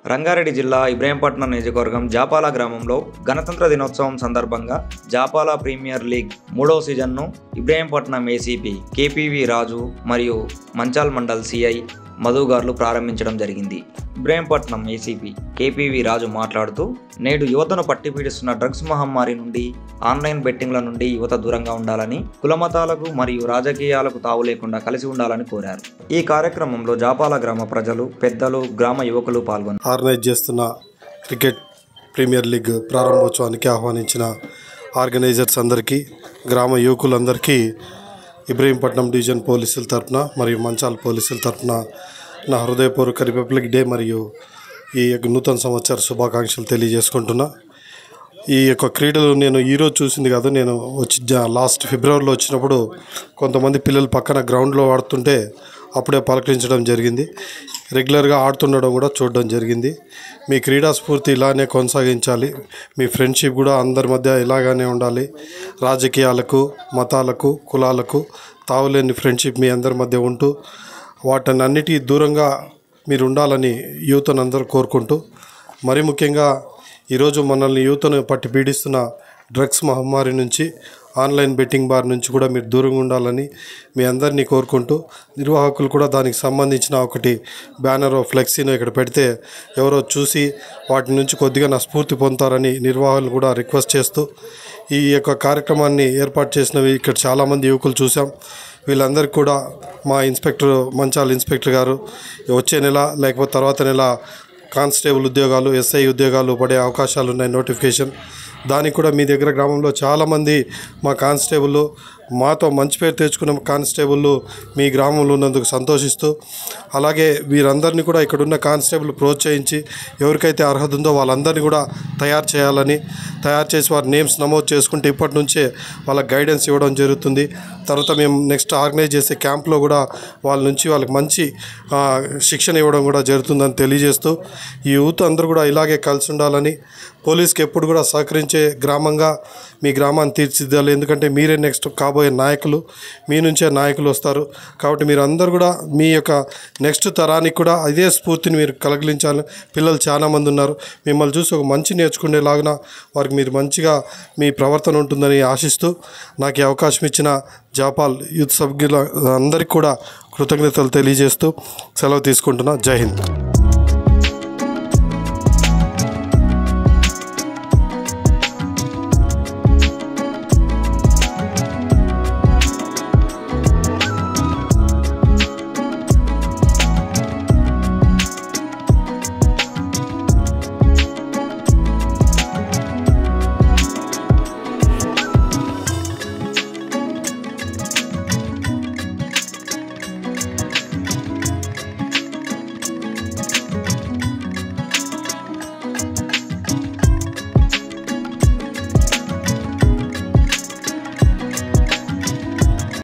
రంగారెడ్డి జిల్లా ఇబ్రహీంపట్నం నియోజకవర్గం జాపాల గ్రామంలో గణతంత్ర దినోత్సవం సందర్భంగా జాపాల ప్రీమియర్ లీగ్ 3వ సీజన్ను ఇబ్రహీంపట్నం ఏసీపీ కేపీవీ రాజు మరియు మంచాల్ మండల్ సిఐ మధు గారు ప్రారంభించడం జరిగింది. ఇబ్రహీంపట్నం ఏసీపీ కేపీవీ రాజు మాట్లాడుతూ, నేడు యువతను పట్టిపీడిస్తున్న డ్రగ్స్ మహమ్మారి నుండి, ఆన్లైన్ బెట్టింగ్ల నుండి యువత దూరంగా ఉండాలని, కులమతాలకు మరియు రాజకీయాలకు తావు లేకుండా కలిసి ఉండాలని కోరారు. ఈ కార్యక్రమంలో జాపాల గ్రామ ప్రజలు, పెద్దలు, గ్రామ యువకులు పాల్గొన్నారు. ఆర్గనైజ్ చేస్తున్న క్రికెట్ ప్రీమియర్ లీగ్ ప్రారంభోత్సవానికి ఆహ్వానించిన ఆర్గనైజర్స్ అందరికీ, గ్రామ యువకులందరికీ ఇబ్రహీంపట్నం డివిజన్ పోలీసుల తరఫున మరియు మంచాల్ పోలీసుల తరఫున నా హృదయపూర్వక రిపబ్లిక్ డే మరియు ఈ నూతన సంవత్సర శుభాకాంక్షలు తెలియజేసుకుంటున్నా. ఈ యొక్క క్రీడలు నేను ఈరోజు చూసింది కాదు, నేను లాస్ట్ ఫిబ్రవరిలో వచ్చినప్పుడు కొంతమంది పిల్లలు పక్కన గ్రౌండ్లో ఆడుతుంటే అప్పుడే పలకరించడం జరిగింది. రెగ్యులర్గా ఆడుతుండడం కూడా చూడడం జరిగింది. మీ క్రీడా స్ఫూర్తి ఇలానే కొనసాగించాలి. మీ ఫ్రెండ్షిప్ కూడా అందరి మధ్య ఇలాగానే ఉండాలి. రాజకీయాలకు, మతాలకు, కులాలకు తావులేని ఫ్రెండ్షిప్ మీ అందరి మధ్య ఉంటూ వాటన్నిటి దూరంగా మీరు ఉండాలని యూత్ను అందరూ కోరుకుంటూ, మరి ముఖ్యంగా ఈరోజు మనల్ని యూత్ను పట్టి పీడిస్తున్న డ్రగ్స్ మహమ్మారి నుంచి, ఆన్లైన్ బెట్టింగ్ బార్ నుంచి కూడా మీరు దూరంగా ఉండాలని మీ అందరినీ కోరుకుంటూ, నిర్వాహకులు కూడా దానికి సంబంధించిన ఒకటి బ్యానర్ ఫ్లెక్సీని ఇక్కడ పెడితే ఎవరో చూసి వాటి నుంచి కొద్దిగా స్ఫూర్తి పొందుతారని నిర్వాహకులు కూడా రిక్వెస్ట్ చేస్తూ, ఈ యొక్క కార్యక్రమాన్ని ఏర్పాటు చేసినవి ఇక్కడ చాలామంది యువకులు చూసాం. వీళ్ళందరికీ కూడా మా ఇన్స్పెక్టర్, మంచాల్ ఇన్స్పెక్టర్ గారు వచ్చే నెల లేకపోతే తర్వాత నెల కానిస్టేబుల్ ఉద్యోగాలు, ఎస్ఐ ఉద్యోగాలు పడే అవకాశాలు ఉన్నాయి, నోటిఫికేషన్. దానికి కూడా మీ దగ్గర గ్రామంలో చాలామంది మా కానిస్టేబుల్, మాతో మంచి పేరు తెచ్చుకున్న కానిస్టేబుల్ మీ గ్రామంలో ఉన్నందుకు సంతోషిస్తూ, అలాగే వీరందరినీ కూడా ఇక్కడున్న కానిస్టేబుల్ ప్రోత్సహించి ఎవరికైతే అర్హత ఉందో వాళ్ళందరినీ కూడా తయారు చేసి వారి నేమ్స్ నమోదు చేసుకుంటే ఇప్పటి నుంచే వాళ్ళకి గైడెన్స్ ఇవ్వడం జరుగుతుంది. తర్వాత మేము నెక్స్ట్ ఆర్గనైజ్ చేసే క్యాంప్లో కూడా వాళ్ళకి మంచి శిక్షణ ఇవ్వడం కూడా జరుగుతుందని తెలియజేస్తూ, ఈ యూత్ అందరూ కూడా ఇలాగే కలిసి ఉండాలని, పోలీస్కి ఎప్పుడు కూడా సహకరించే గ్రామంగా మీ గ్రామాన్ని తీర్చిదిద్దాలి. ఎందుకంటే మీరే నెక్స్ట్ కాబోయే నాయకులు, మీ నుంచే నాయకులు వస్తారు. కాబట్టి మీరు అందరూ కూడా మీ యొక్క నెక్స్ట్ తరానికి కూడా అదే స్ఫూర్తిని మీరు కలిగించాలి. పిల్లలు చాలామంది ఉన్నారు, మిమ్మల్ని చూసి ఒక మంచి నేర్చుకునేలాగా వారికి మీరు మంచిగా మీ ప్రవర్తన ఉంటుందని ఆశిస్తూ, నాకు ఈ అవకాశం ఇచ్చిన జాపాల్ యూత్ సభ్యుల అందరికీ కూడా కృతజ్ఞతలు తెలియజేస్తూ సెలవు తీసుకుంటున్నా. జై హింద్.